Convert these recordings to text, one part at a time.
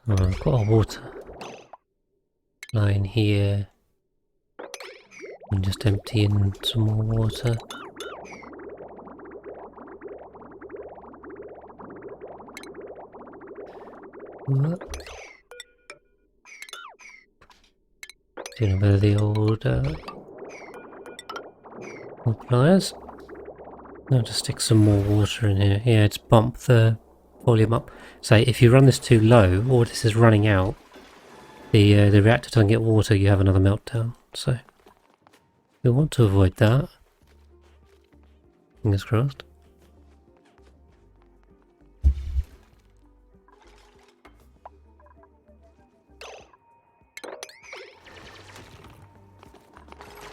Oh, I've got a water line here. And just empty in some more water. Doing a bit of the old pliers. Now just stick some more water in here. Yeah, just bump the volume up. So if you run this too low, or this is running out, the reactor doesn't get water, you have another meltdown. So we want to avoid that. Fingers crossed.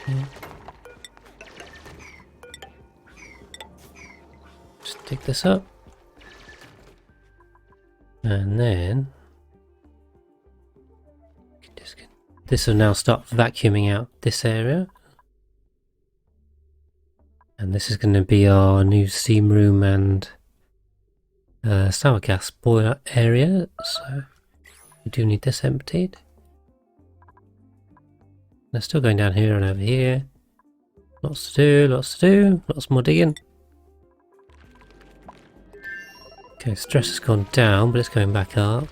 Okay. Just dig this up. And then this will now start vacuuming out this area. And this is going to be our new steam room and sour gas boiler area. So we do need this emptied. They're still going down here and over here. Lots to do, lots more digging. Okay, stress has gone down, but it's going back up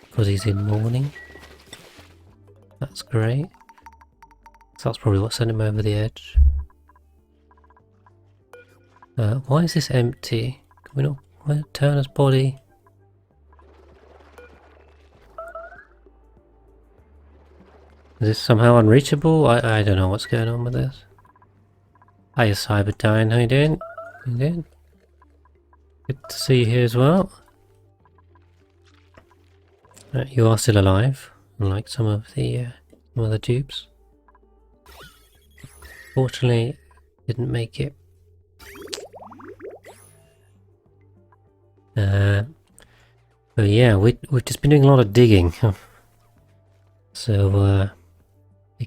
because he's in mourning. That's great. So that's probably what sent him over the edge. Why is this empty? Can we not turn his body? Is this somehow unreachable? I don't know what's going on with this. Hiya Cyberdyne, how you doing? How you doing? Good to see you here as well. You are still alive, unlike some of the other dupes. Fortunately, didn't make it. But yeah, we've just been doing a lot of digging. So,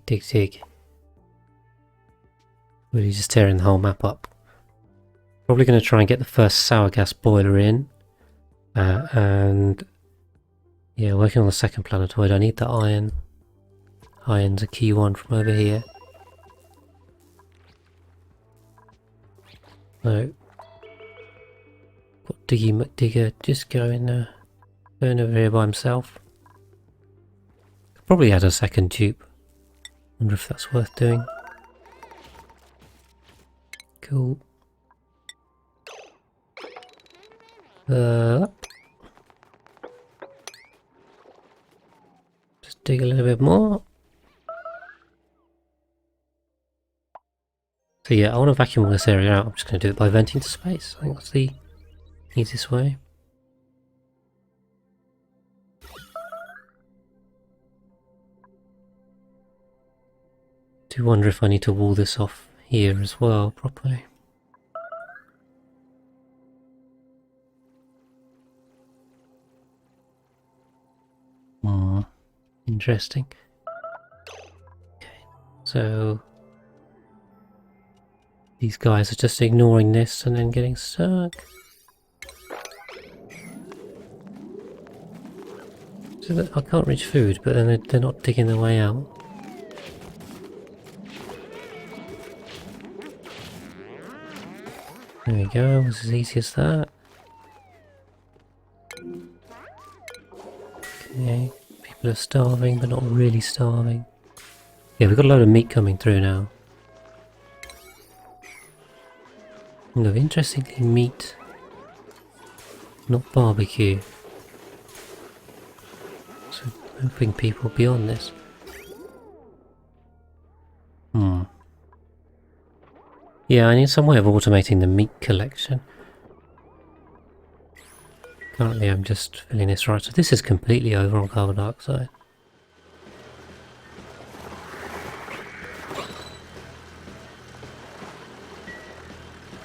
dig. Really just tearing the whole map up. Probably going to try and get the first sour gas boiler in. And yeah, working on the second planetoid. I need the iron. Iron's a key one from over here. So, got Diggy McDigger just going over here by himself. Could probably add a second dupe. Wonder if that's worth doing. Cool. Just dig a little bit more. So yeah, I want to vacuum all this area out. I'm just going to do it by venting to space. I think that's the easiest way. Do wonder if I need to wall this off here as well properly. Interesting. Okay, so these guys are just ignoring this and then getting stuck. So that I can't reach food, but then they're not digging their way out. There we go, it was as easy as that. Okay, people are starving, but not really starving. Yeah, we've got a load of meat coming through now. No, interestingly, meat, not barbecue. So, hoping people beyond this. Yeah, I need some way of automating the meat collection. Currently I'm just filling this right, so this is completely over on carbon dioxide.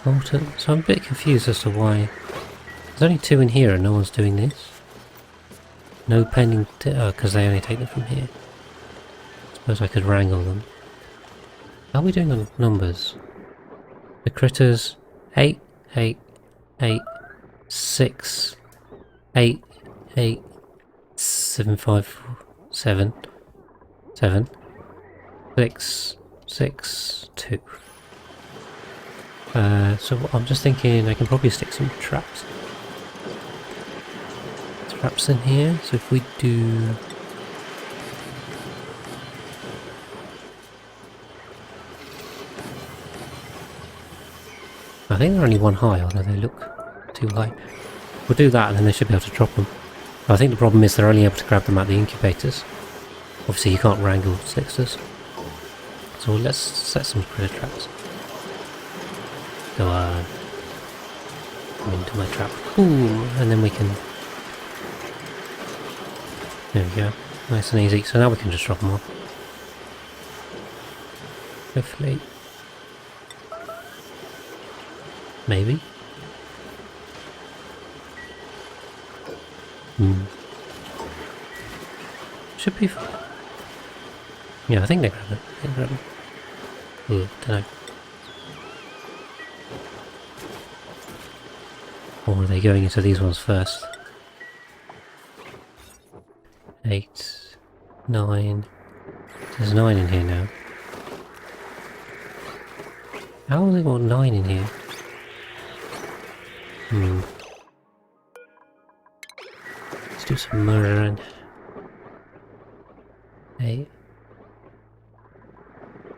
So I'm a bit confused as to why there's only 2 in here and no one's doing this. No pending, because they only take them from here. Suppose I could wrangle them. How are we doing on numbers? The critters 8, 8, 8, 6, 8, 8, 7, 5, 7, 7, 6, 6, 2. So I'm just thinking I can probably stick some traps in here. So if we do... I think they're only one high, although they look too high. We'll do that and then they should be able to drop them. I think the problem is they're only able to grab them at the incubators. Obviously you can't wrangle sixers. So let's set some critter traps. Go on. Come into my trap. Ooh, and then we can... There we go. Nice and easy. So now we can just drop them off. Hopefully. Maybe. Should be fine. Yeah, I think they grab it. Ooh, don't know. Or are they going into these ones first? 8, 9. There's 9 in here now. How have they got 9 in here? Let's do some murdering.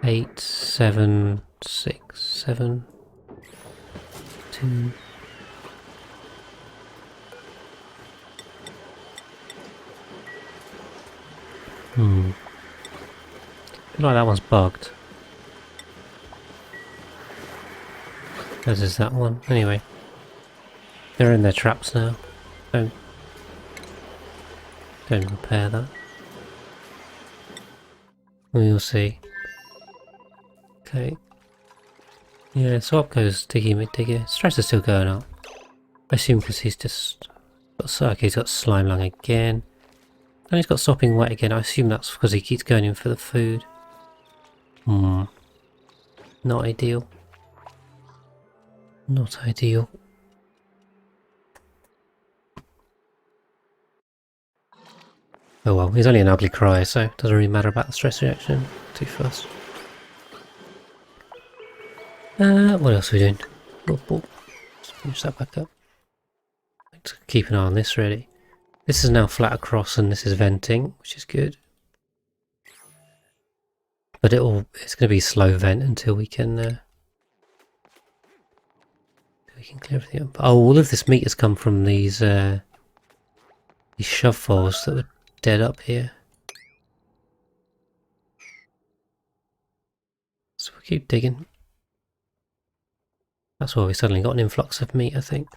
8, 7, 6, 7, 2. Feel like that one's bugged. As is that one. Anyway. They're in their traps now. Don't repair that. We'll see. Okay. Yeah, so up goes Diggy McDigger. Stress is still going up. I assume because he's just got he's got slime lung again. And he's got sopping wet again. I assume that's because he keeps going in for the food. Not ideal. Not ideal. Oh well, he's only an ugly cry, so it doesn't really matter about the stress reaction too fast. What else are we doing? Let's finish that back up. Let's keep an eye on this really. This is now flat across and this is venting, which is good. But it's going to be slow vent until we can clear everything up. Oh, all of this meat has come from these shove foals that were dead up here. So we'll keep digging. That's why we suddenly got an influx of meat, I think.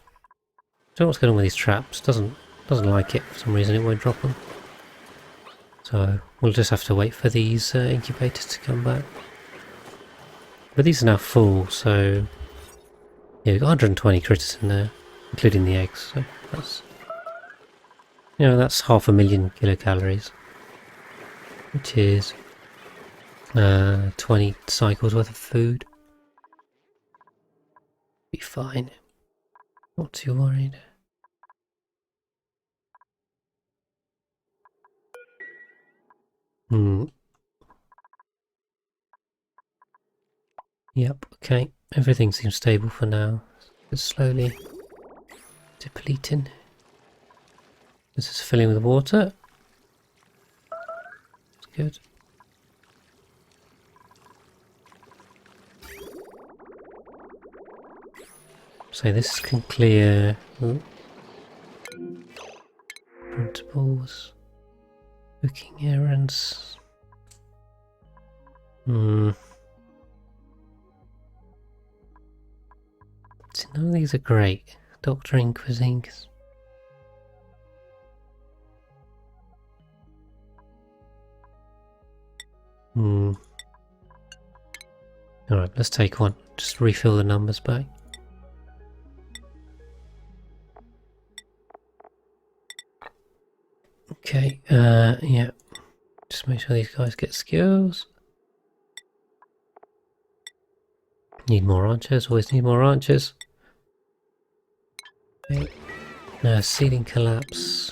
Don't know what's going on with these traps. Doesn't like it for some reason. It won't drop them. So we'll just have to wait for these incubators to come back. But these are now full, so yeah, we've got 120 critters in there, including the eggs. So that's, you know, that's 500,000 kilocalories, which is 20 cycles worth of food. Be fine. Not too worried. Yep, okay. Everything seems stable for now. It's slowly depleting. This is filling with water. That's good. So this can clear printables, booking errands. See, none of these are great. Doctoring, cuisine. Alright, let's take one. Just refill the numbers back. Okay, yeah. Just make sure these guys get skills. Need more archers, always need more archers. Okay. Ceiling collapse.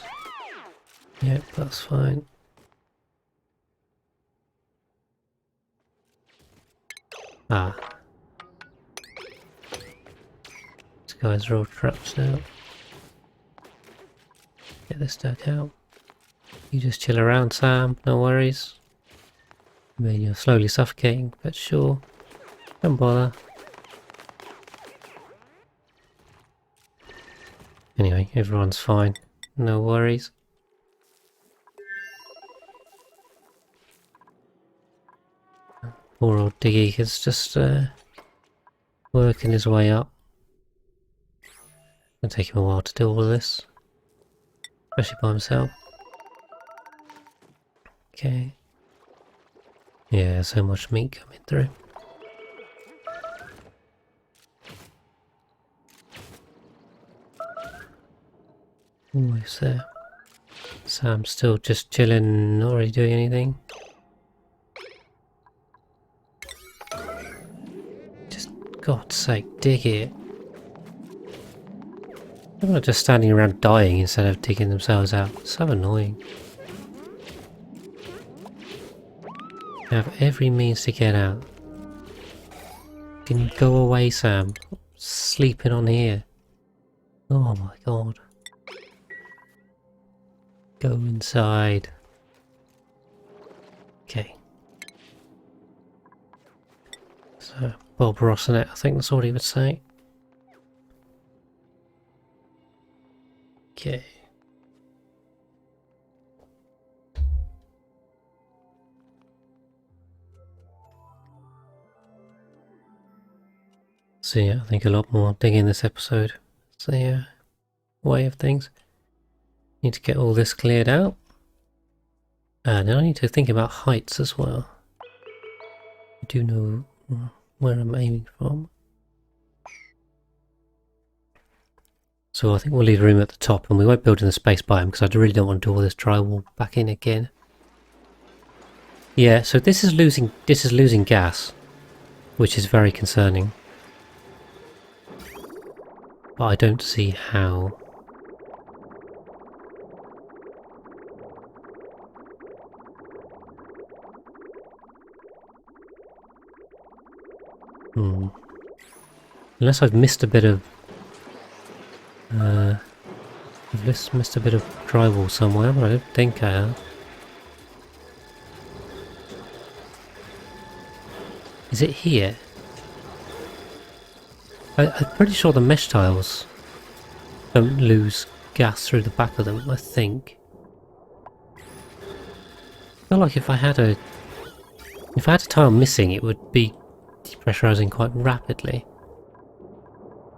Yep, that's fine. Ah. These guys are all traps now. Get this dug out. You just chill around, Sam, no worries. I mean, you're slowly suffocating, but sure. Don't bother. Anyway, everyone's fine. No worries. Poor old Diggy is just working his way up. It'll take him a while to do all of this. Especially by himself. Okay. Yeah, so much meat coming through. Always there. Sam's still just chilling, not really doing anything. Just, God's sake, dig it. They're not just standing around dying instead of digging themselves out. It's so annoying. They have every means to get out. Can you go away, Sam? Sleeping on here. Oh my god. Go inside. Okay. So, Bob Rossinet, I think that's what he would say. Okay. So yeah, I think a lot more digging this episode. It's the way of things. Need to get all this cleared out. And then I need to think about heights as well. I do know where I'm aiming from. So I think we'll leave room at the top and we won't build in the space biome because I really don't want to do all this drywall back in again. Yeah, so this is losing gas, which is very concerning. But I don't see how. Unless I've missed a bit of I've missed a bit of drywall somewhere, but I don't think I have. Is it here? I'm pretty sure the mesh tiles don't lose gas through the back of them, I think. I feel like if I had a tile missing, it would be depressurizing quite rapidly.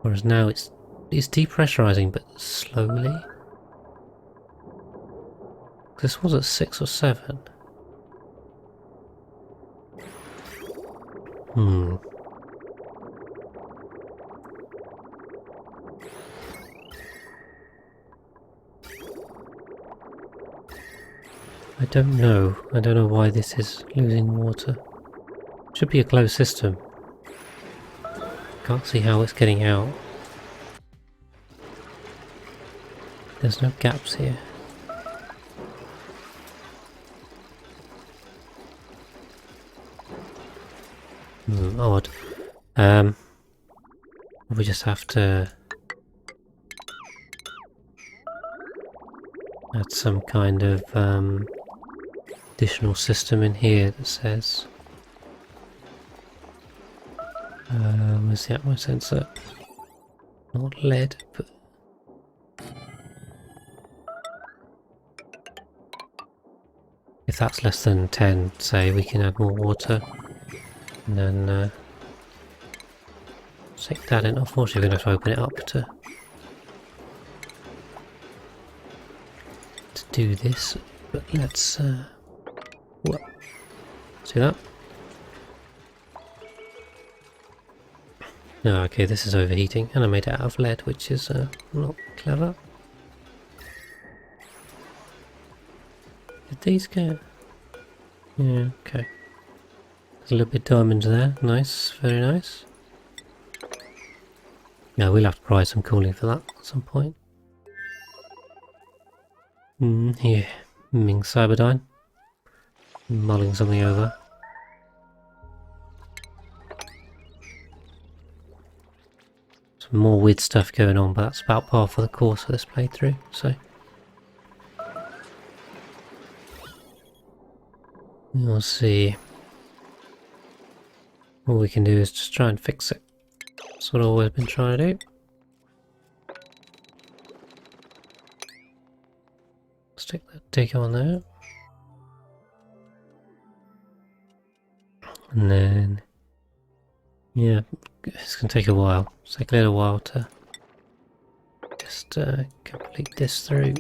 Whereas now it's depressurizing, but slowly. This was at 6 or 7. I don't know. I don't know why this is losing water. Should be a closed system. Can't see how it's getting out. There's no gaps here. Odd. We just have to add some kind of additional system in here that says where's the atmo sensor? Not lead, but if that's less than 10, say, we can add more water. And then stick that in. Unfortunately, we're going to have to open it up to do this. But let's see that. No, okay, this is overheating, and I made it out of lead, which is not clever. Did these go? Yeah, okay. There's a little bit of diamond there. Nice, very nice. Yeah, we'll have to provide some cooling for that at some point. Yeah. Ming Cyberdyne. Mulling something over. Some more weird stuff going on, but that's about par for the course of this playthrough, so... We'll see. All we can do is just try and fix it. That's what I've always been trying to do. Stick that digger on there. And then... yeah, it's going to take a while. It's take a little while to just complete this through.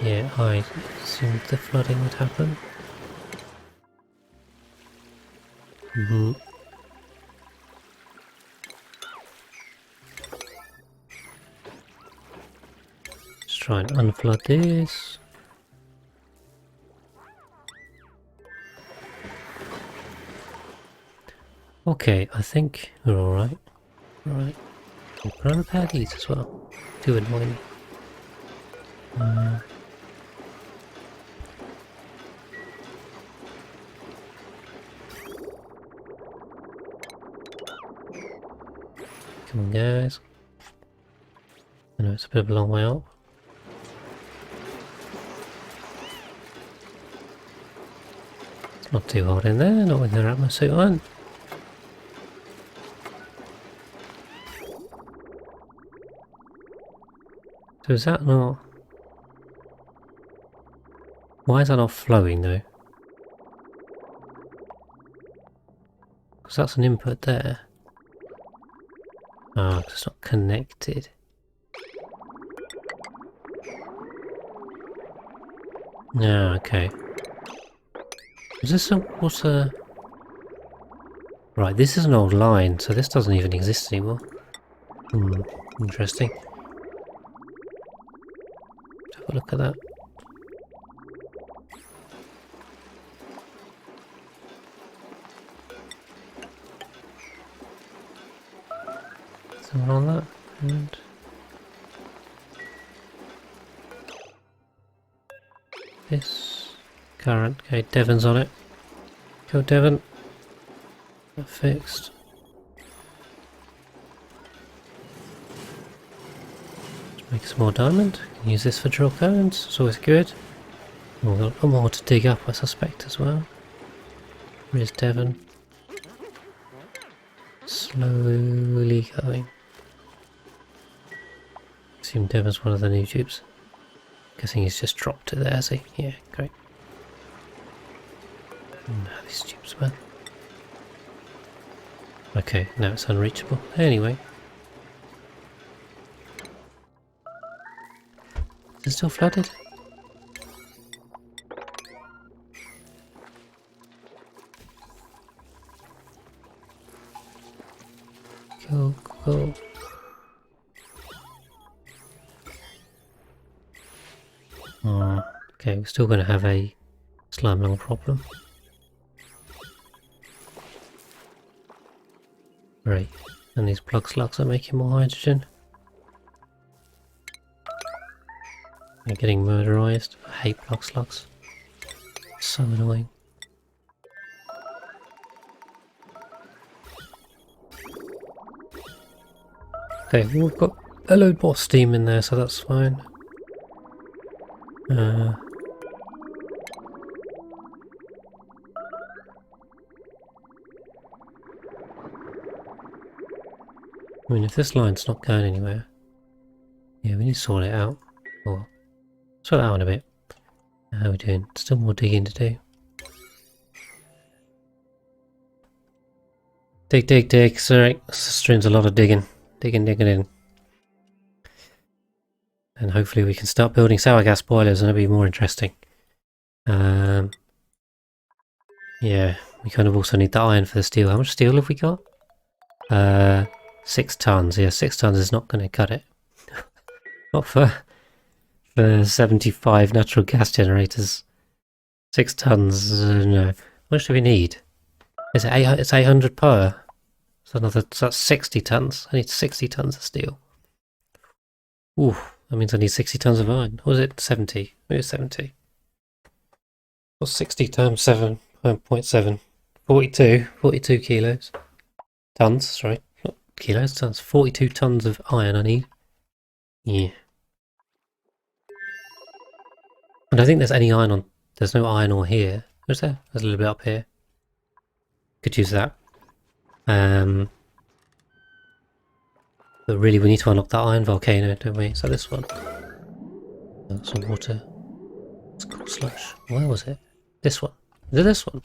Yeah, I assumed the flooding would happen. Let's try and unflood this. Okay, I think we're alright. Right. We'll put on a pair of these as well. Do annoy me. Come on, guys. I know it's a bit of a long way up. It's not too hot in there, not with their atmosphere on. So is that not... why is that not flowing though? Because that's an input there. Ah, oh, it's not connected. Yeah, okay. Is this a water... right, this is an old line, so this doesn't even exist anymore. Interesting. Let's have a look at that. Something on that, and... this current, okay, Devon's on it. Go Devon. That fixed. Let's make some more diamond. Can use this for drill cones, it's always good. We've got a lot more to dig up, I suspect, as well. Where's Devon? Slowly going. Assume Devon's one of the new dupes. Guessing he's just dropped it there, has he? Yeah, great. No, these tubes were. Okay, now it's unreachable. Anyway. Is it still flooded? Go, go. Okay, we're still going to have a slime lung problem. Great. And these plug slugs are making more hydrogen. They're getting murderized. I hate plug slugs. So annoying. Okay, well, we've got a load more steam in there, so that's fine. I mean, if this line's not going anywhere, yeah, we need to sort it out. Or sort it out in a bit. How are we doing? Still more digging to do. Dig, dig, dig. Sorry, this stream's a lot of digging. Digging in. And hopefully we can start building sour gas boilers and it'll be more interesting. Yeah, we kind of also need the iron for the steel. How much steel have we got? 6 tons. Yeah, 6 tons is not going to cut it. Not for 75 natural gas generators. 6 tons, no. How much do we need? Is it 800? It's 800 per. So that's 60 tons. I need 60 tons of steel. Ooh, That means I need 60 tons of iron. Or was it 70? Maybe it's 70. What's 60 times 7.7? 42 kilos. Tons, sorry. Not kilos, tons. 42 tons of iron I need. Yeah. I don't think there's any iron on... There's no iron ore here. Is there? There's a little bit up here. Could use that. But really we need to unlock that iron volcano, don't we? Is that this one? Some water. It's called slush. Where was it? This one. Is it this one?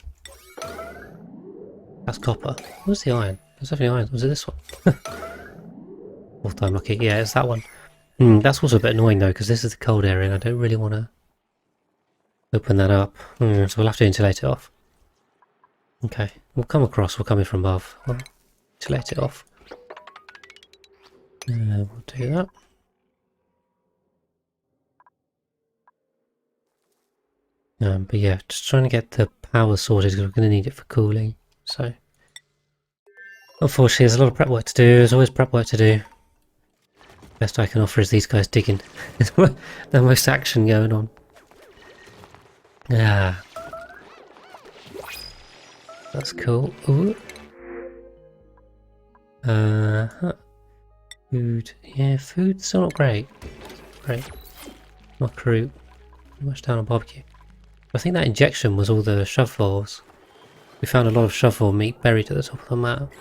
That's copper. Where's the iron? There's definitely iron. Was it this one? Fourth time lucky. Yeah, it's that one. That's also a bit annoying though, because this is the cold area and I don't really want to open that up. So we'll have to insulate it off. Okay, we'll come across, we'll come in from above. We'll insulate it off. We'll do that. But yeah, just trying to get the power sorted because we're going to need it for cooling. So, unfortunately, there's a lot of prep work to do. There's always prep work to do. Best I can offer is these guys digging. There's the most action going on. Ah, that's cool. Ooh. Food. Yeah, food's still not great. Great. Not crude. Too much down on barbecue. I think that injection was all the shovelfuls. We found a lot of shovel meat buried at the top of the map.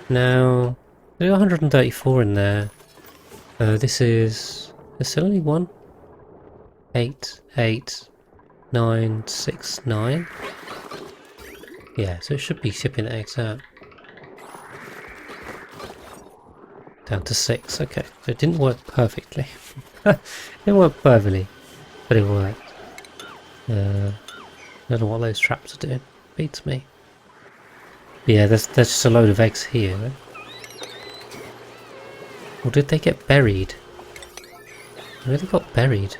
Now, there's 134 in there. There's still only one. 8, 8, 9, 6, 9. Yeah, so it should be shipping the eggs out. Down to 6, okay. So it didn't work perfectly. It didn't work perfectly, but it worked. I don't know what those traps are doing. Beats me. But yeah, there's just a load of eggs here. Right? Or did they get buried? Where they got buried?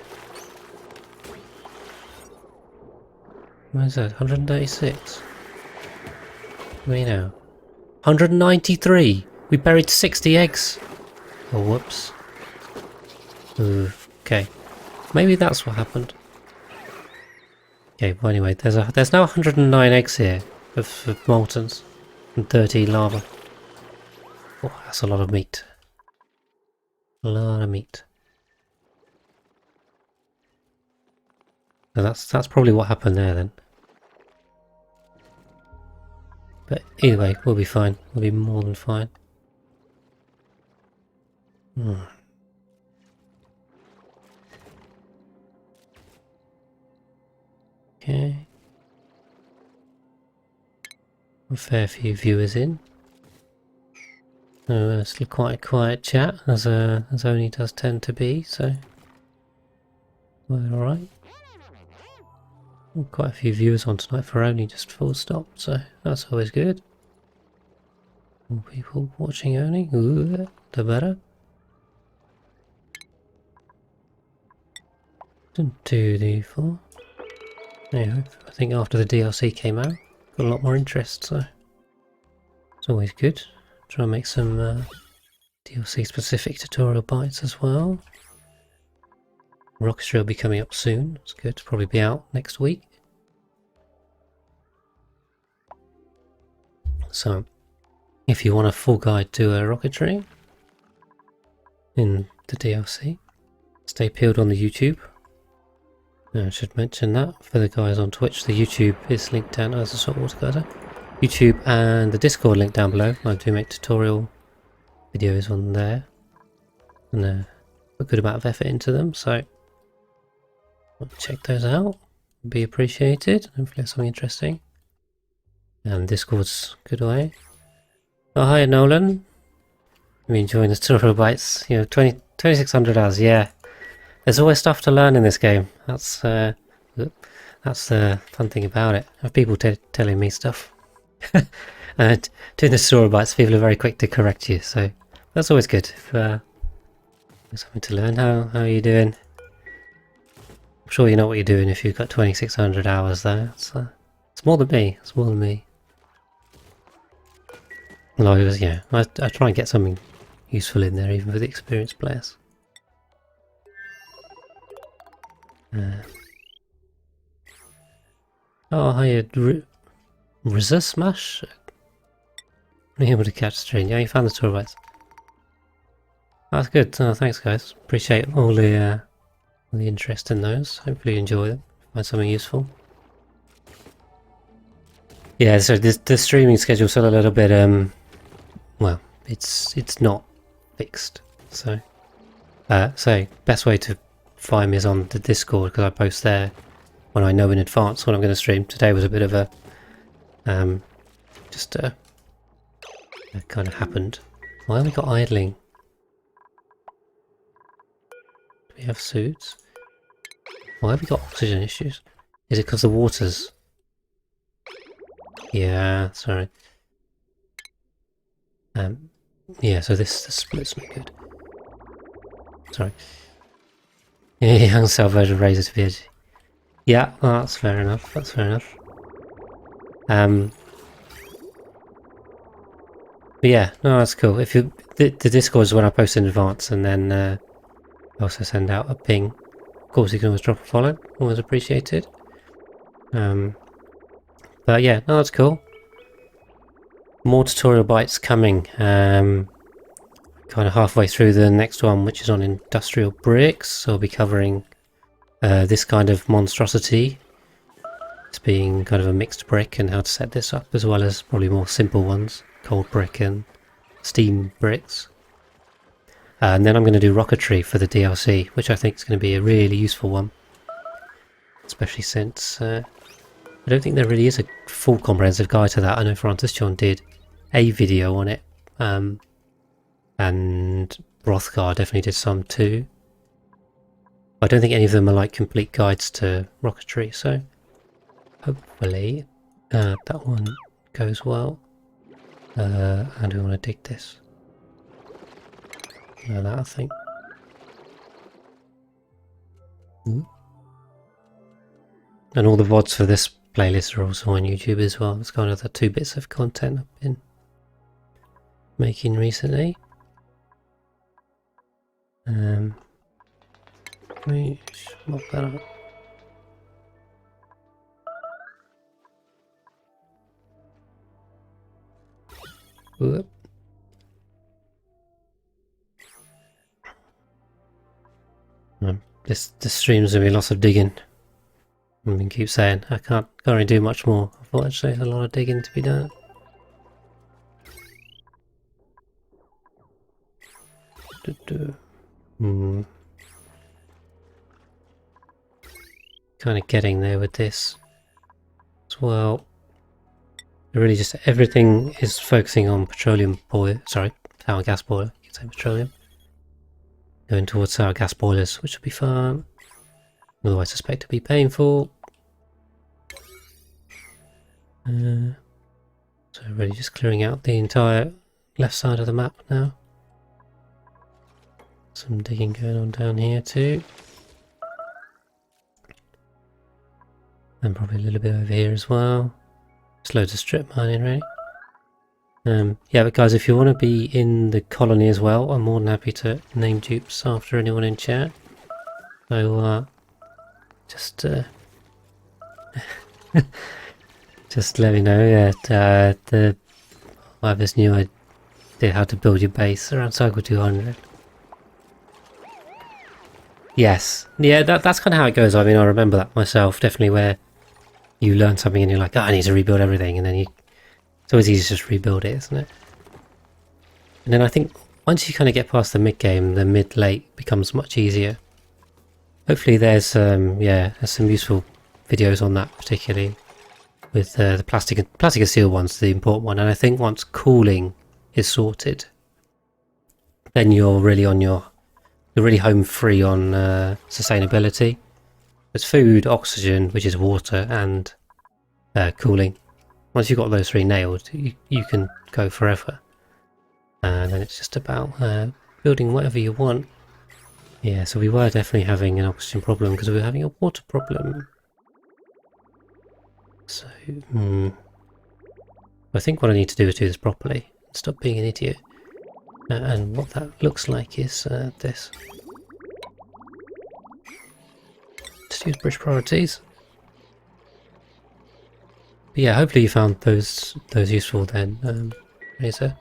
Where's that? 136. What do we know? 193! We buried 60 eggs! Oh, whoops. Ooh, okay. Maybe that's what happened. Okay, well anyway, there's now 109 eggs here of moltons and 13 lava. Oh, that's a lot of meat. A lot of meat. So that's probably what happened there then. But either way, we'll be fine. We'll be more than fine. Okay. A fair few viewers in. Still quite a quiet chat, as only does tend to be, so we're alright. Quite a few viewers on tonight for only just full stop, so that's always good. More people watching only, ooh, the better. Didn't do the 4. Yeah, I think after the DLC came out, got a lot more interest, so it's always good. Try and make some DLC specific tutorial bites as well. Rocketry will be coming up soon, it's good, to probably be out next week. So, if you want a full guide to rocketry in the DLC, stay peeled on the YouTube. I should mention that for the guys on Twitch, the YouTube is linked down as a saltwater guider. YouTube and the Discord link down below. I do make tutorial videos on there and put a good amount of effort into them, so check those out. Be appreciated. Hopefully there's something interesting. And Discord's a good way. Oh hi Nolan. I'm enjoying the tutorial bites. You know, 2600 hours, yeah. There's always stuff to learn in this game. That's the fun thing about it. I have people telling me stuff. And doing the tutorial bites, people are very quick to correct you, so that's always good. If there's something to learn, how are you doing? I'm sure you know what you're doing if you've got 2600 hours there. It's more than me. It's more than me. Like, yeah, I try and get something useful in there, even for the experienced players. Oh, hi, Rizza Smash? Able to catch the train. Yeah, you found the tour bites. That's good. Oh, thanks, guys. Appreciate all the interest in those. Hopefully you enjoy them. Find something useful. Yeah, so the streaming schedule's still a little bit well, it's not fixed. So best way to find me is on the Discord, because I post there when I know in advance when I'm going to stream. Today was a bit of a it kind of happened. Why have we got idling? Do we have suits? Why have we got oxygen issues? Is it because the water's... Yeah, sorry. Yeah, so the split's not good. Sorry. Yeah, young salvage razor to the edge. Yeah, well, that's fair enough. That's fair enough. But yeah, no, that's cool. If you the Discord is when I post in advance, and then I also send out a ping. Of course, you can always drop a follow. Always appreciated. But yeah, no, that's cool. More tutorial bites coming. Kind of halfway through the next one, which is on industrial bricks. So I'll be covering this kind of monstrosity. It's being kind of a mixed brick and how to set this up, as well as probably more simple ones, cold brick and steam bricks. And then I'm going to do rocketry for the DLC, which I think is going to be a really useful one. Especially since I don't think there really is a full comprehensive guide to that. I know Francis John did a video on it, and Rothgar definitely did some too. I don't think any of them are like complete guides to rocketry, so hopefully that one goes well. How do we want to dig this? That I think. And all the VODs for this playlist are also on YouTube as well. It's kind of the 2 bits of content I've been making recently. Let me mop that up. Whoop. This stream's gonna be lots of digging. I mean, keep saying I can't really do much more. Unfortunately, there's a lot of digging to be done. Kind of getting there with this as well. Really, just everything is focusing on petroleum boiler. Sorry, sour gas boiler. You can say petroleum. Going towards sour gas boilers, which will be fun. Although I suspect it'll be painful. So really just clearing out the entire left side of the map now. Some digging going on down here too. And probably a little bit over here as well. Just loads of strip mining, really. Yeah, but guys, if you want to be in the colony as well, I'm more than happy to name dupes after anyone in chat. So, just just let me know that I have this new idea how to build your base around cycle 200. Yes, yeah, that's kind of how it goes. I mean, I remember that myself, definitely, where you learn something and you're like, oh, I need to rebuild everything, and then it's always easy to just rebuild it, isn't it? And then I think once you kind of get past the mid-game, the mid-late becomes much easier. Hopefully there's some useful videos on that, particularly with the plastic and steel ones, the important one. And I think once cooling is sorted, then you're really home free on sustainability. There's food, oxygen, which is water, and cooling. Once you've got those 3 nailed, you can go forever. And then it's just about building whatever you want. Yeah, so we were definitely having an oxygen problem because we were having a water problem. So, I think what I need to do is do this properly. Stop being an idiot. And what that looks like is this. just use bridge priorities. But yeah, hopefully you found those useful then, Razor.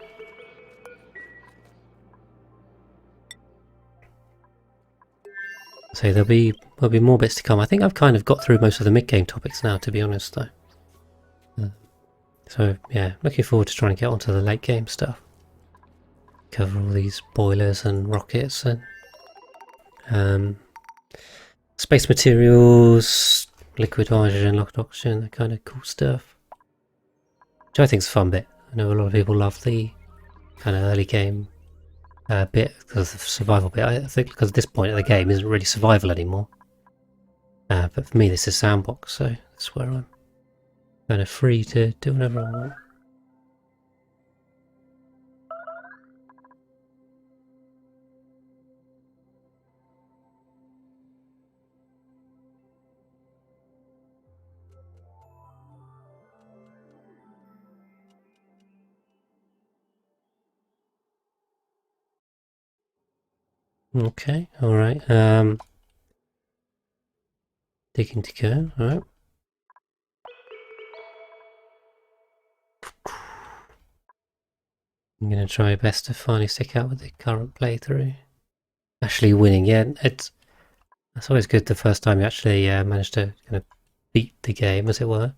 So there'll be more bits to come. I think I've kind of got through most of the mid-game topics now, to be honest, though. So yeah, looking forward to trying to get onto the late game stuff. Cover all these boilers and rockets and space materials, liquid hydrogen, liquid oxygen, that kind of cool stuff. Which I think is a fun bit. I know a lot of people love the kind of early game bit because of the survival bit. I think because at this point of the game isn't really survival anymore. But for me this is sandbox, so that's where I'm kind of free to do whatever I want. Okay, alright. Digging to go, alright. I'm going to try my best to finally stick out with the current playthrough. Actually winning, yeah, it's always good the first time you actually manage to kind of beat the game, as it were.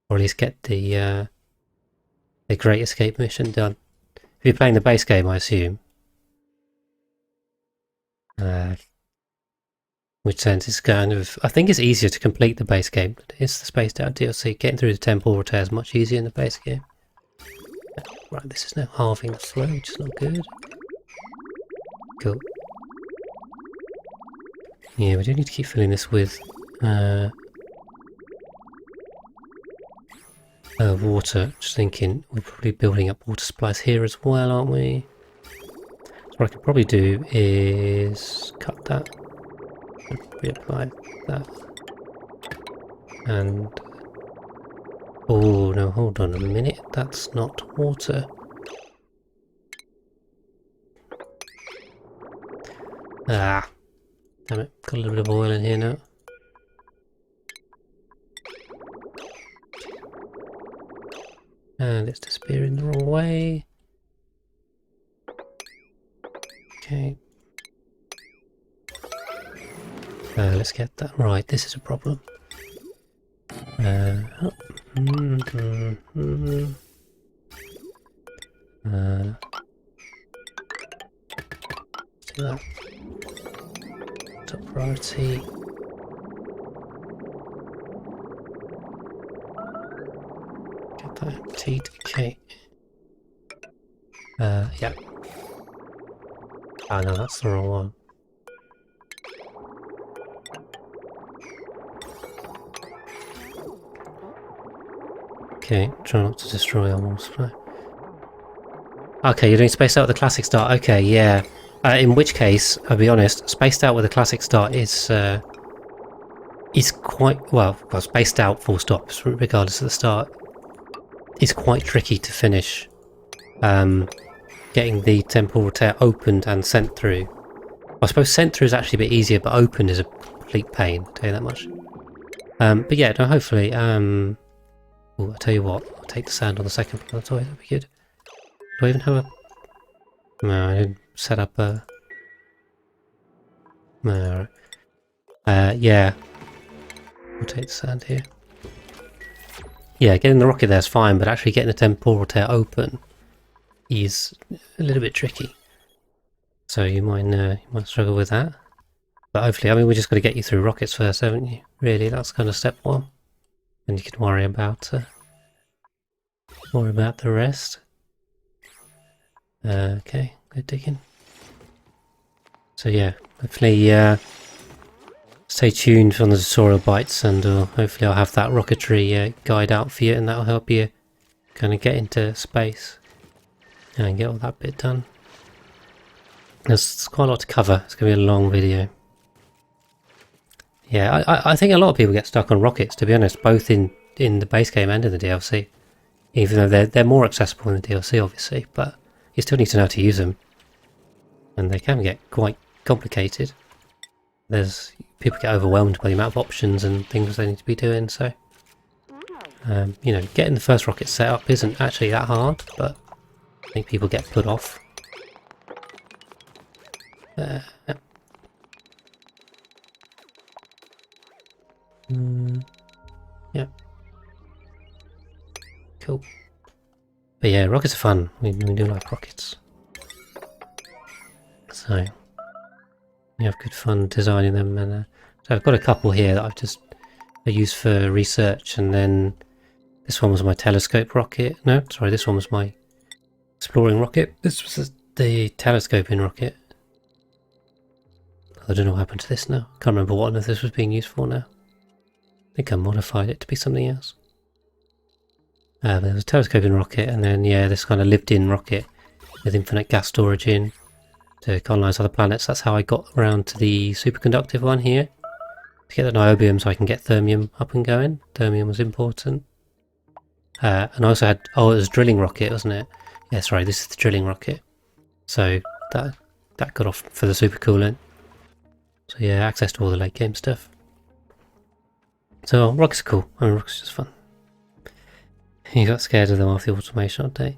Or at least get the Great Escape mission done. If you're playing the base game, I assume. Which sense is kind of... I think it's easier to complete the base game than it is the Spaced Out DLC. Getting through the temple repair is much easier in the base game. Right, this is now halving the flow, which is not good. Cool. Yeah, we do need to keep filling this with water. Just thinking, we're probably building up water supplies here as well, aren't we? So what I could probably do is cut that, reapply that, and oh no, hold on a minute, that's not water. Ah, damn it, got a little bit of oil in here now. And it's disappearing the wrong way. Okay. Let's get that right. This is a problem. Let's do that. Top priority. Get that T to K. Yeah. Oh no, that's the wrong one. Okay, try not to destroy our water supply. Okay, you're doing Spaced Out with a classic start. Okay, yeah. In which case, I'll be honest, Spaced Out with a classic start is quite well. Spaced Out full stops, regardless of the start, is quite tricky to finish. Getting the temporal tear opened and sent through. I suppose sent through is actually a bit easier, but opened is a complete pain. I'll tell you that much. But yeah, no, hopefully. Ooh, I'll tell you what. I'll take the sand on the second floor. That'd be good. Do I even have a? No, I didn't set up a. No, alright. Yeah. We'll take the sand here. Yeah, getting the rocket there is fine, but actually getting the temporal tear open is a little bit tricky. So you might struggle with that. But hopefully, I mean, we just got to get you through rockets first, haven't you? Really, that's kind of step one. And you can worry about the rest. Okay, good digging. So yeah, hopefully stay tuned on the tutorial bites, and hopefully I'll have that rocketry guide out for you, and that'll help you kind of get into space and get all that bit done. There's quite a lot to cover. It's going to be a long video. Yeah, I think a lot of people get stuck on rockets, to be honest, both in the base game and in the DLC. Even though they're more accessible in the DLC, obviously, but you still need to know how to use them. And they can get quite complicated. There's people get overwhelmed by the amount of options and things they need to be doing. So, you know, getting the first rocket set up isn't actually that hard, but I think people get put off. Yeah. Cool. But yeah, rockets are fun. We do like rockets. So, we have good fun designing them. And so I've got a couple here that I used for research, and then this one was my telescope rocket. No, sorry, this one was my exploring rocket. This was the telescoping rocket. I don't know what happened to this now. Can't remember what on earth this was being used for now. I think I modified it to be something else. There was a telescoping rocket, and then yeah, this kind of lived-in rocket with infinite gas storage in to colonise other planets. That's how I got around to the superconductive one here. To get the niobium so I can get thermium up and going. Thermium was important. And I also had, oh, it was a drilling rocket, wasn't it? Yeah, sorry, this is the drilling rocket. So that got off for the supercoolant. So yeah, access to all the late game stuff. So rockets are cool. I mean, rockets are just fun. You got scared of them after the automation update?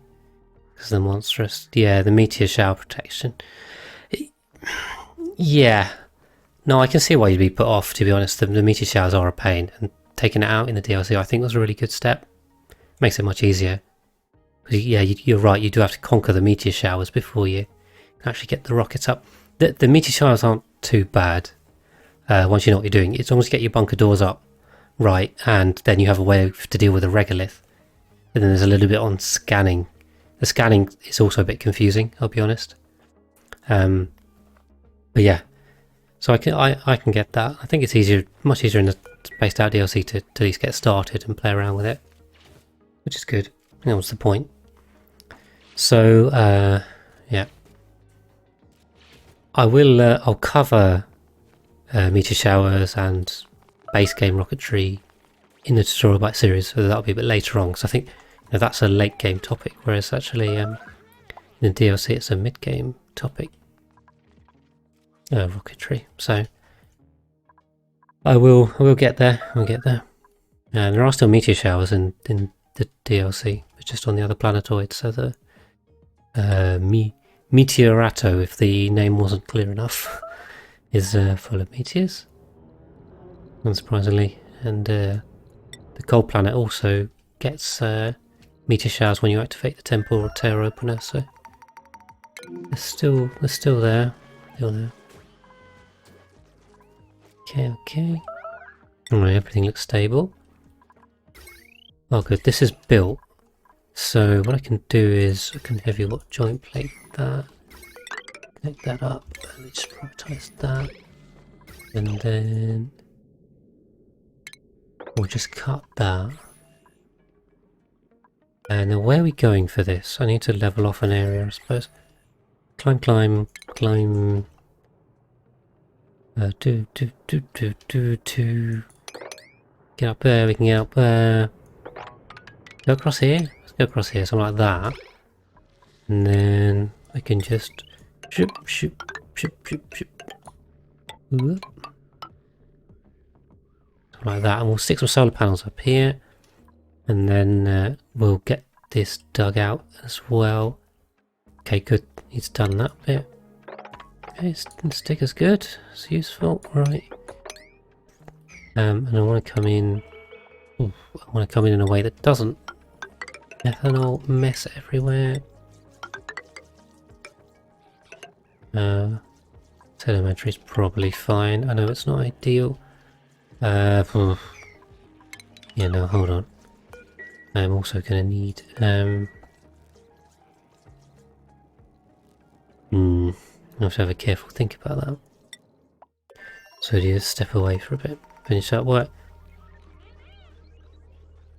Because they're monstrous. Yeah, the meteor shower protection. Yeah. No, I can see why you'd be put off, to be honest. The meteor showers are a pain, and taking it out in the DLC I think was a really good step. Makes it much easier. Yeah, you're right, you do have to conquer the meteor showers before you can actually get the rockets up. The meteor showers aren't too bad once you know what you're doing. As long as you get your bunker doors up right, and then you have a way to deal with a regolith. And then there's a little bit on scanning. The scanning is also a bit confusing, I'll be honest. But yeah, so I can get that. I think it's easier, much easier in the spaced out DLC to at least get started and play around with it, which is good. I think that was the point. So yeah, I'll cover meteor showers and base game rocketry in the tutorial bite series, so that'll be a bit later on. Because I think that's a late game topic, whereas actually in the DLC it's a mid game topic. Rocketry. So I will get there. I'll get there. And there are still meteor showers in the DLC, but just on the other planetoids. So the Meteorato, if the name wasn't clear enough, is full of meteors, unsurprisingly. And the cold planet also gets meteor showers when you activate the temple or tear opener. So they're still there. Still there. Okay. Alright, everything looks stable. Oh good, this is built. So what I can do is I can heavy watt joint plate that. Connect that up and just prioritize that. And then we'll just cut that. And now where are we going for this? I need to level off an area, I suppose. Climb. Get up there, we can get up there. Go across here? Let's go across here, something like that. And then I can just shoop. Whoop. Something like that, and we'll stick some solar panels up here. And then we'll get this dug out as well. Okay, good. He's done that bit. Okay, sticker's good. It's useful, right? And I want to come in. I want to come in a way that doesn't ethanol mess everywhere. Telemetry is probably fine. I know it's not ideal. Yeah, no, hold on. I'm also going to need I have to have a careful think about that. So do you step away for a bit, finish that work.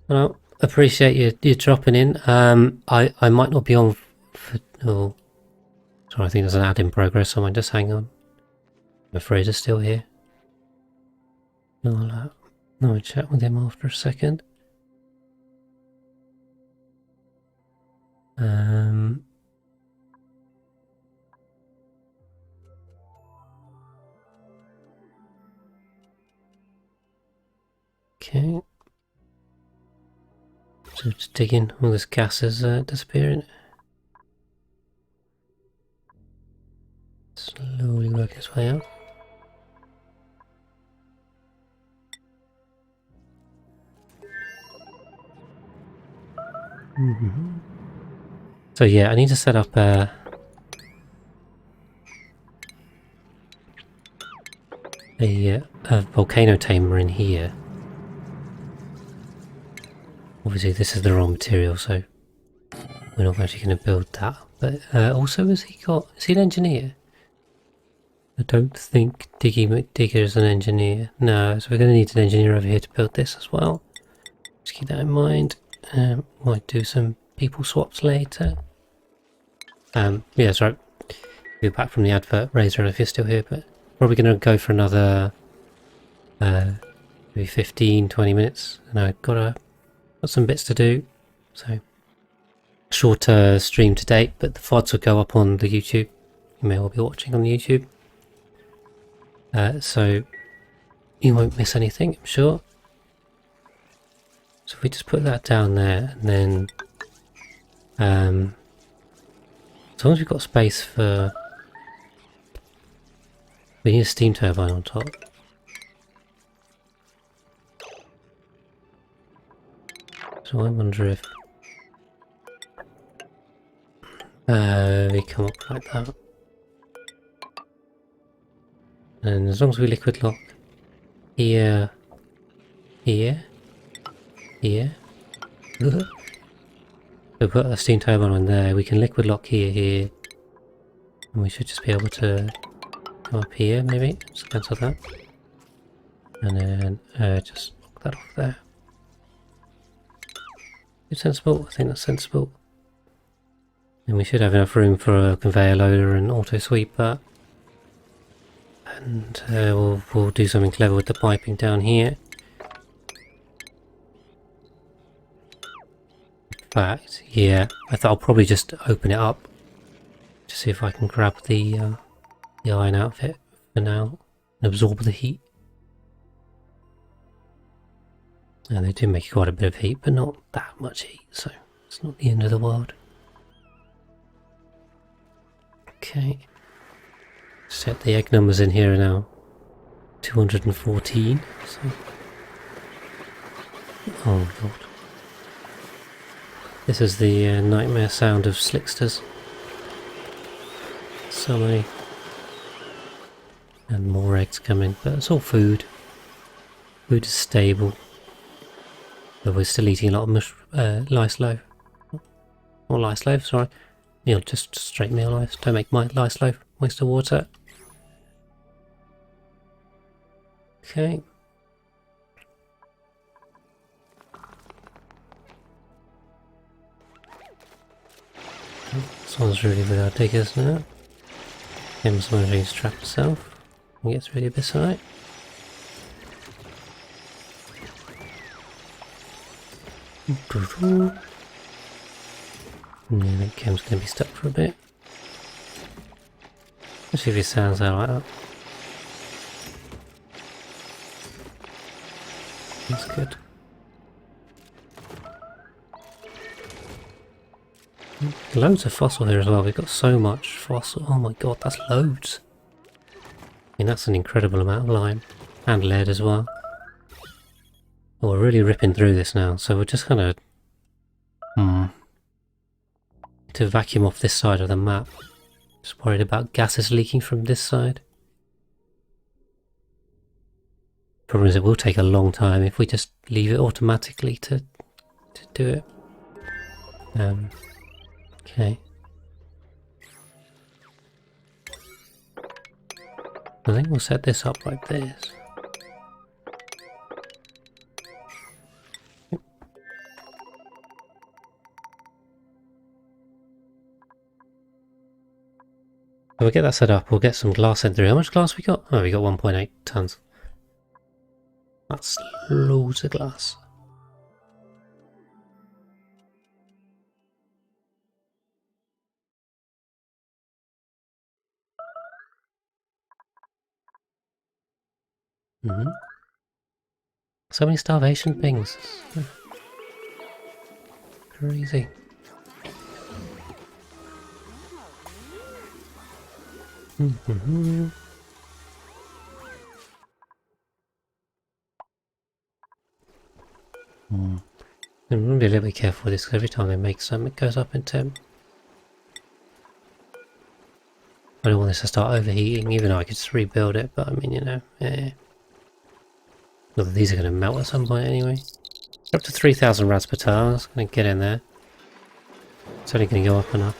Well, appreciate you dropping in. I might not be on for... Oh, sorry, I think there's an ad in progress. Someone just hang on. I'm afraid it's still here. I'll chat with him after a second. Okay. So just digging, all this gas is disappearing. Slowly working its way out. So yeah, I need to set up a volcano tamer in here. Obviously this is the wrong material, so we're not actually going to build that. But also, is he an engineer? I don't think Diggy McDigger is an engineer. No, so we're going to need an engineer over here to build this as well. Just keep that in mind. Might do some people swaps later. Yeah, that's right. Be back from the advert, Razor, if you're still here, but probably going to go for another maybe 15-20 minutes, and I've got some bits to do. So shorter stream to date, but the VODs will go up on the YouTube. You may well be watching on the YouTube, so you won't miss anything, I'm sure. So if we just put that down there, and then as long as we've got space for, we need a steam turbine on top. So I wonder if we come up like that. And as long as we liquid lock here, here, here. So put a steam turbine on there, we can liquid lock here, and we should just be able to go up here maybe, just cancel that. And then just lock that off there. Is it sensible? I think that's sensible. And we should have enough room for a conveyor loader and auto sweeper. And we'll do something clever with the piping down here. In fact, yeah, I thought I'll probably just open it up to see if I can grab the iron out of it for now and absorb the heat. And they do make quite a bit of heat, but not that much heat, so it's not the end of the world. Okay. Set the egg numbers in here now. 214. So. Oh god. This is the nightmare sound of slicksters. So many. And more eggs coming, but it's all food. Food is stable. But we're still eating a lot of lice loaf. Or lice loaf, sorry. You know, just straight meal lice. Don't make my lice loaf. Waste of water. Okay. This one's really with our diggers now. Him's managing to trap himself. He gets really abyssalite. Yeah, I think Kim's going to be stuck for a bit. Let's see if he sounds out like that. That's good. Loads of fossil here as well. We've got so much fossil. Oh my god, that's loads. I mean, that's an incredible amount of lime. And lead as well. Oh, we're really ripping through this now, so we're just gonna to vacuum off this side of the map. Just worried about gases leaking from this side. Problem is it will take a long time if we just leave it automatically to do it. Okay. I think we'll set this up like this. So we'll get that set up, we'll get some glass sent through. How much glass we got? Oh, we got 1.8 tons. That's loads of glass. So many starvation things. Crazy. Mm-hmm. I'm going to be a little bit careful with this because every time they make something it goes up in temp. I don't want this to start overheating, even though I could just rebuild it, but I mean, you know, yeah. Not that these are going to melt at some point anyway. Up to 3,000 rads per tile, that's going to get in there. It's only going to go up and up.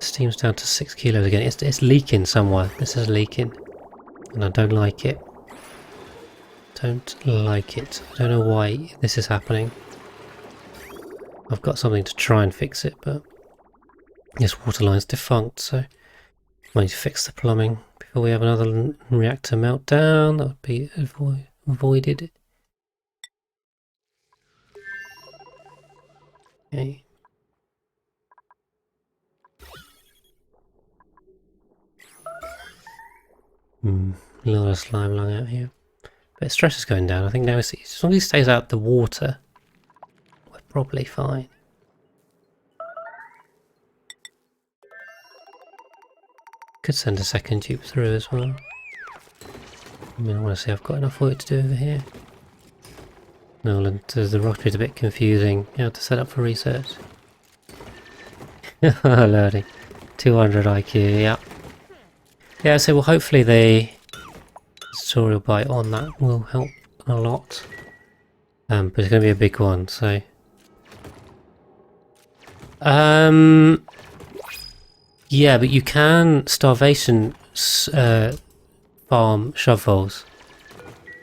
Steam's down to 6 kilos again. It's leaking somewhere. This is leaking. And I don't like it. Don't like it. I don't know why this is happening. I've got something to try and fix it, but this water line's defunct, so I need to fix the plumbing before we have another reactor meltdown. That would be avoided. Okay. A lot of slime lying out here. But stress is going down. I think now as long as it stays out the water, we're probably fine. Could send a second tube through as well. I mean, I want to see I've got enough work to do over here. Nolan, the rocket is a bit confusing. You have to set up for research. Learning. 200 IQ, yeah. Yeah, so well, hopefully the tutorial bite on that will help a lot. But it's going to be a big one, so... yeah, but you can starvation farm shovelvoles.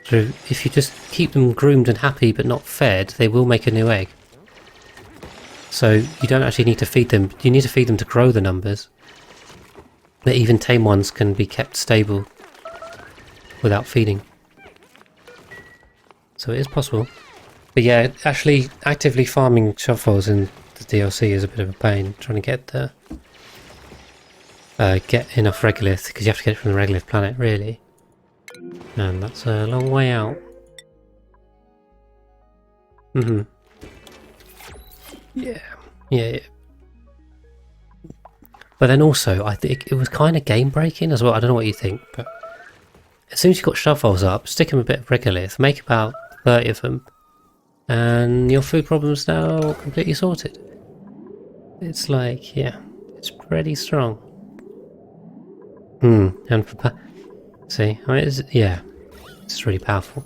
So if you just keep them groomed and happy but not fed, they will make a new egg. So you don't actually need to feed them. You need to feed them to grow the numbers. But even tame ones can be kept stable without feeding. So it is possible. But yeah, actually actively farming shovelvoles in the DLC is a bit of a pain. Trying to get the get enough regolith, because you have to get it from the regolith planet, really. And that's a long way out. Yeah. But then also, I think it was kind of game breaking as well. I don't know what you think, but as soon as you've got shovelvoles up, stick them a bit of regolith, make about 30 of them, and your food problem's now completely sorted. It's like, yeah, it's pretty strong. And for see, I mean, it's really powerful.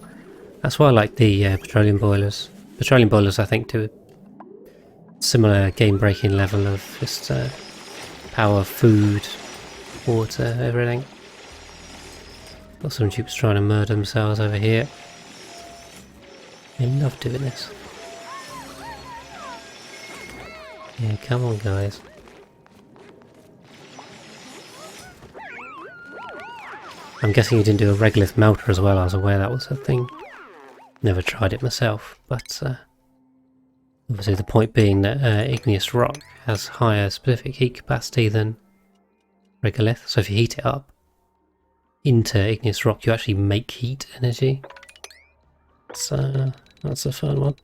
That's why I like the petroleum boilers. Petroleum boilers, I think, do a similar game-breaking level of just power, food, water, everything. Got some Dupes trying to murder themselves over here. They love doing this. Yeah, come on, guys. I'm guessing you didn't do a regolith melter as well. I was aware that was a thing. Never tried it myself, but obviously the point being that igneous rock has higher specific heat capacity than regolith. So if you heat it up into igneous rock, you actually make heat energy. So that's a fun one.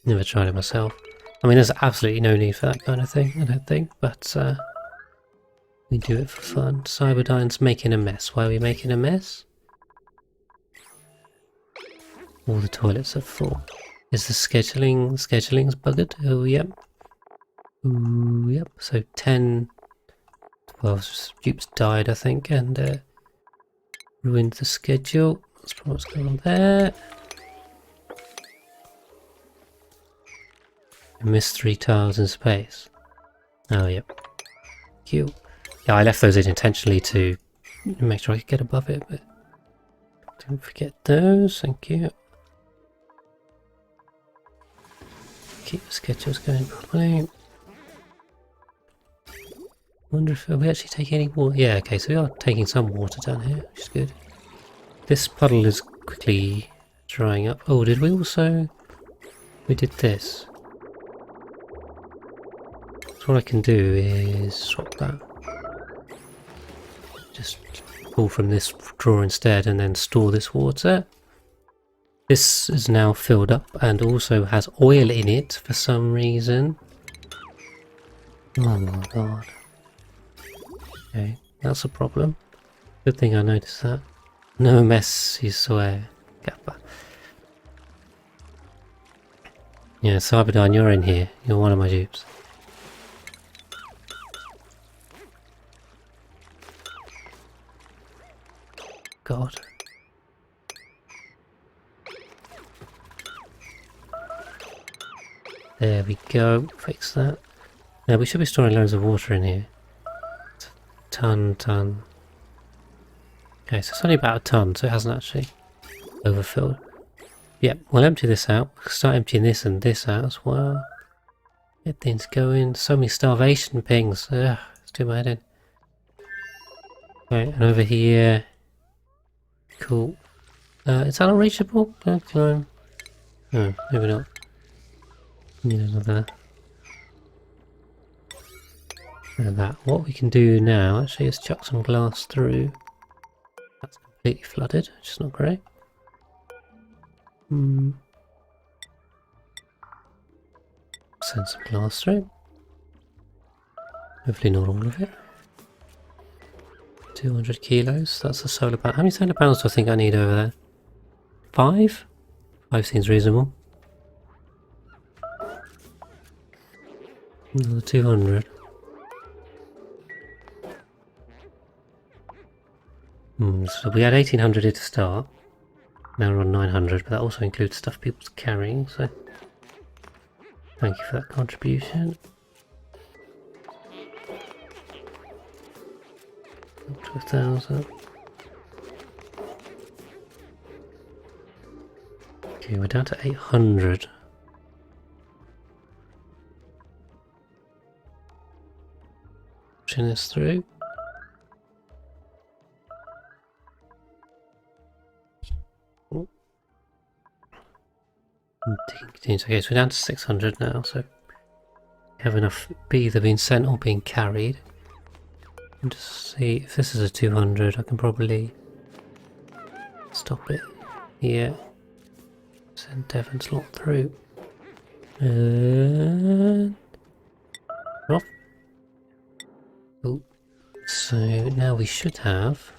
Never tried it myself. I mean, there's absolutely no need for that kind of thing, I don't think, but we do it for fun. Cyberdyne's making a mess. Why are we making a mess? All the toilets are full. Is the scheduling's buggered? Oh, yep. Ooh, yep. So 10, 12 Dupes died, I think, and ruined the schedule. That's probably what's going on there. I missed 3 tiles in space. Oh, yep. Cute. Yeah, I left those in intentionally to make sure I could get above it, but don't forget those, thank you. Keep the schedules going properly. Wonder if we actually take any water. Yeah, okay, so we are taking some water down here, which is good. This puddle is quickly drying up. Oh, did we also... We did this. So what I can do is swap that. Just pull from this drawer instead and then store this water. This is now filled up and also has oil in it for some reason. Oh my god. Okay, that's a problem. Good thing I noticed that. No mess, you swear. Kappa. Yeah, Cyberdyne, you're in here. You're one of my dupes. God. There we go. Fix that. Now we should be storing loads of water in here. Ton. Okay, so it's only about a ton, so it hasn't actually overfilled. Yep, we'll empty this out. We'll start emptying this and this out as well. Get things going. So many starvation pings. Ugh, it's too my head in. Right, and over here. Cool. Is that unreachable? Can I climb? No, maybe not. Need another. And that. What we can do now actually is chuck some glass through. That's completely flooded, which is not great. Send some glass through. Hopefully not all of it. 200 kilos, that's a solar panel. How many solar panels do I think I need over there? 5? 5 seems reasonable. Another 200. So we had 1800 here to start. Now we're on 900, but that also includes stuff people's carrying, so thank you for that contribution. Up to 1,000. Okay, we're down to 800. Pushing this through. Okay, so we're down to 600 now, so we have enough either being sent or being carried. And just see if this is a 200, I can probably stop it here. Send Devon's lot through. And off. Oh. So now we should have.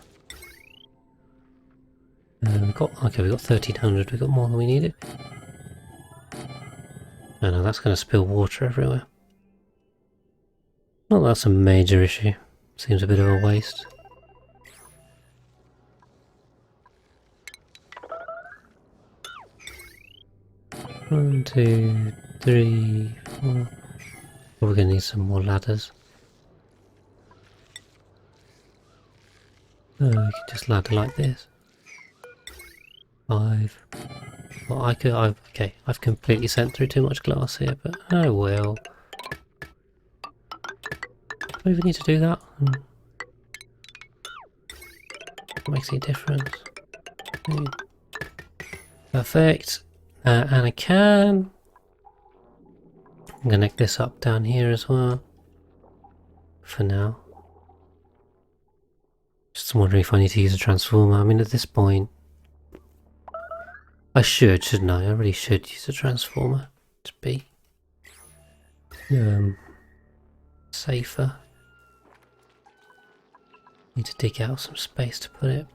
We've got 1300. We've got more than we needed. Oh no, that's going to spill water everywhere. Well, that's a major issue. Seems a bit of a waste. One, 2, 3, 4. We're going to need some more ladders. Oh, we could just ladder like this. 5. Well, okay, I've completely sent through too much glass here, but I will. Do I even need to do that? Makes any difference. Perfect. And I can connect this up down here as well. For now. Just wondering if I need to use a transformer. I mean, at this point, I should, shouldn't I? I really should use a transformer to be safer. Need to dig out some space to put it.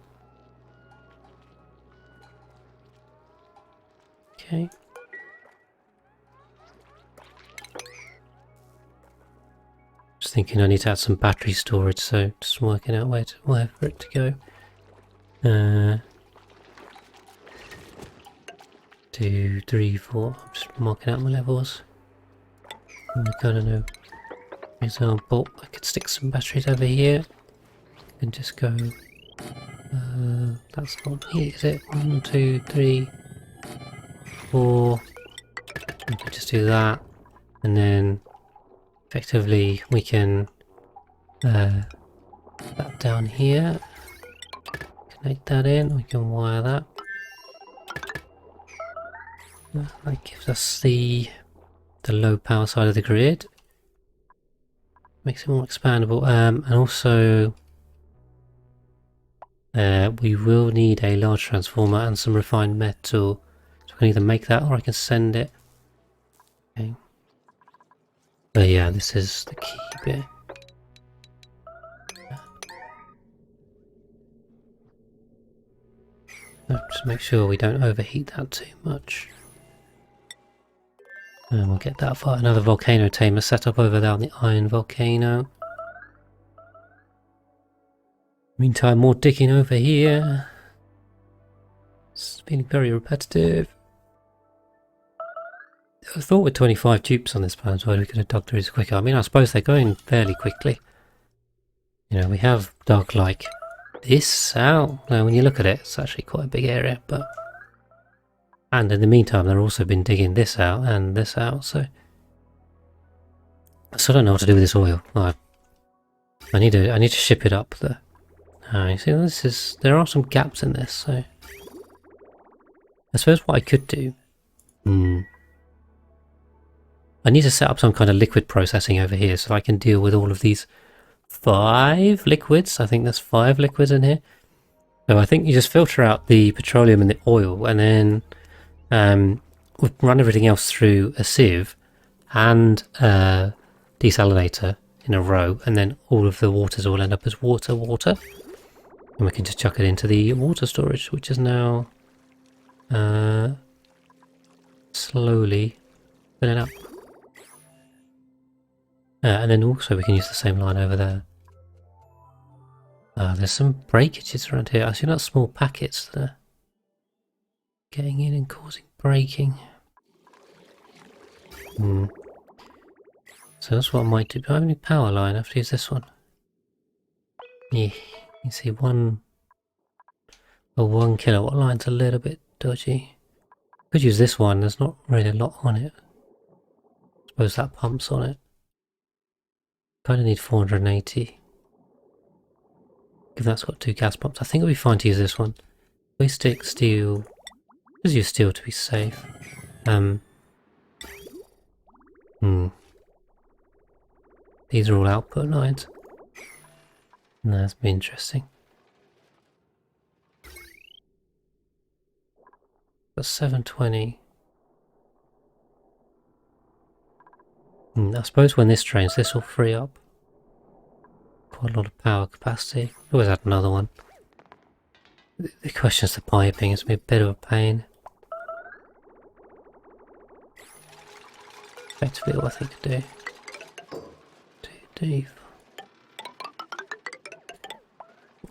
Okay. Just thinking I need to add some battery storage, so just working out where for it to go. 2, 3, 4. I'm just marking out my levels. And we've got to know. For example, I could stick some batteries over here and just go. That's not it, is it? 1, 2, 3, 4. We could just do that, and then effectively we can that down here. Connect that in. We can wire that. That gives us the low power side of the grid. Makes it more expandable, and also We will need a large transformer and some refined metal. So I can either make that or I can send it. Okay. But yeah, this is the key bit. Just make sure we don't overheat that too much. And we'll get that for another volcano tamer set up over there on the iron volcano. Meantime, more digging over here. It's feeling very repetitive. I thought with 25 dupes on this planet, we could have dug through this quicker. I mean, I suppose they're going fairly quickly. You know, we have dug like this out. Now, when you look at it, it's actually quite a big area, but... And in the meantime, they've also been digging this out and this out, so... So I don't know what to do with this oil. I need to ship it up there. You see, this is... There are some gaps in this, so... I suppose what I could do... I need to set up some kind of liquid processing over here so I can deal with all of these 5 liquids. I think there's 5 liquids in here. So I think you just filter out the petroleum and the oil, and then we'll run everything else through a sieve and a desalinator in a row, and then all of the waters will end up as water. And we can just chuck it into the water storage, which is now slowly filling up. And then also we can use the same line over there. There's some breakages around here. I see that small packets that are getting in and causing breaking. So that's what I might do. Do I have any power line? I have to use this one. Yeah, you see a 1 kilowatt line's a little bit dodgy. Could use this one, there's not really a lot on it. I suppose that pumps on it. Kind of need 480. If that's got 2 gas pumps, I think it'll be fine to use this one. We stick steel. Just use steel to be safe. These are all output lines. No, that's been interesting. Got 720. I suppose when this drains, this will free up quite a lot of power capacity. Always add another one. The question is the piping. It's been a bit of a pain. Effectively, all I think I do. Too deep.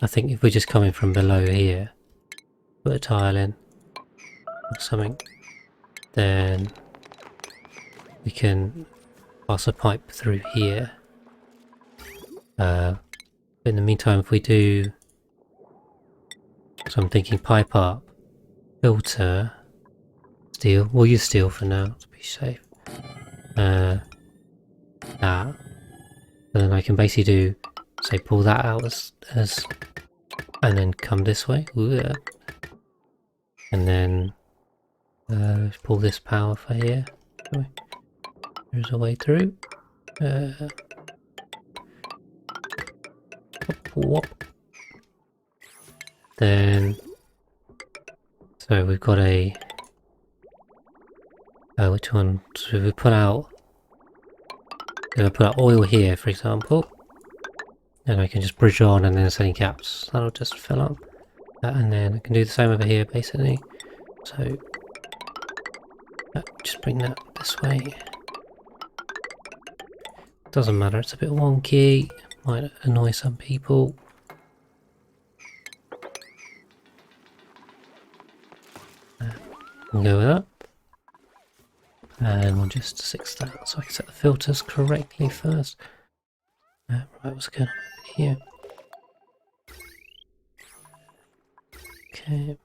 I think if we're just coming from below here, put a tile in or something, then we can pass a pipe through here. In the meantime, if we do, so I'm thinking pipe up, filter, steel. We'll use steel for now to be safe. That, and then I can basically do, say, pull that out as, and then come this way. Ooh, yeah. And then pull this power for here. There's a way through. Whoop. Then, so we've got a. Which one? So we put out. We're gonna put out oil here, for example, and I can just bridge on, and then setting caps. That'll just fill up. And then I can do the same over here, basically. So just bring that this way. Doesn't matter, it's a bit wonky, might annoy some people. We'll go with that. And we'll just fix that so I can set the filters correctly first. Right, what's going on here? Okay.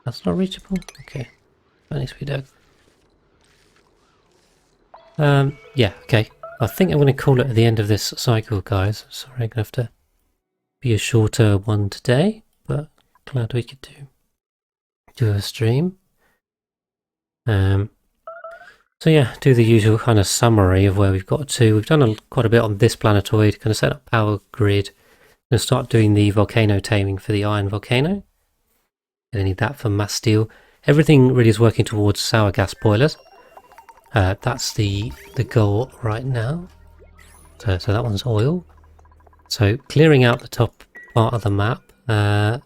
That's not reachable? Okay. That needs to be done. Yeah, okay. I think I'm going to call it at the end of this cycle, guys. Sorry, I'm going to have to be a shorter one today, but glad we could do a stream. So yeah, do the usual kind of summary of where we've got to. We've done quite a bit on this planetoid, kind of set up power grid. Going to start doing the volcano taming for the iron volcano. Going to need that for mass steel. Everything really is working towards sour gas boilers. That's the goal right now. So that one's oil. So clearing out the top part of the map and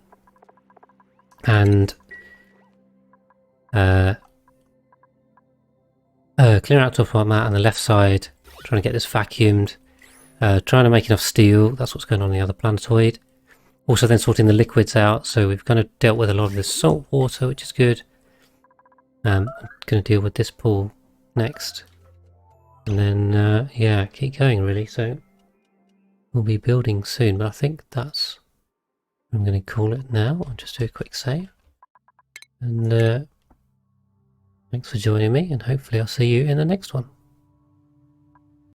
clearing out the top of the map and the left side, trying to get this vacuumed, trying to make enough steel. That's what's going on the other planetoid. Also then sorting the liquids out, so we've kind of dealt with a lot of this salt water, which is good. I'm going to deal with this pool next. And then, yeah, keep going really. So we'll be building soon, but I think that's what I'm going to call it now. I'll just do a quick save. And thanks for joining me, and hopefully I'll see you in the next one.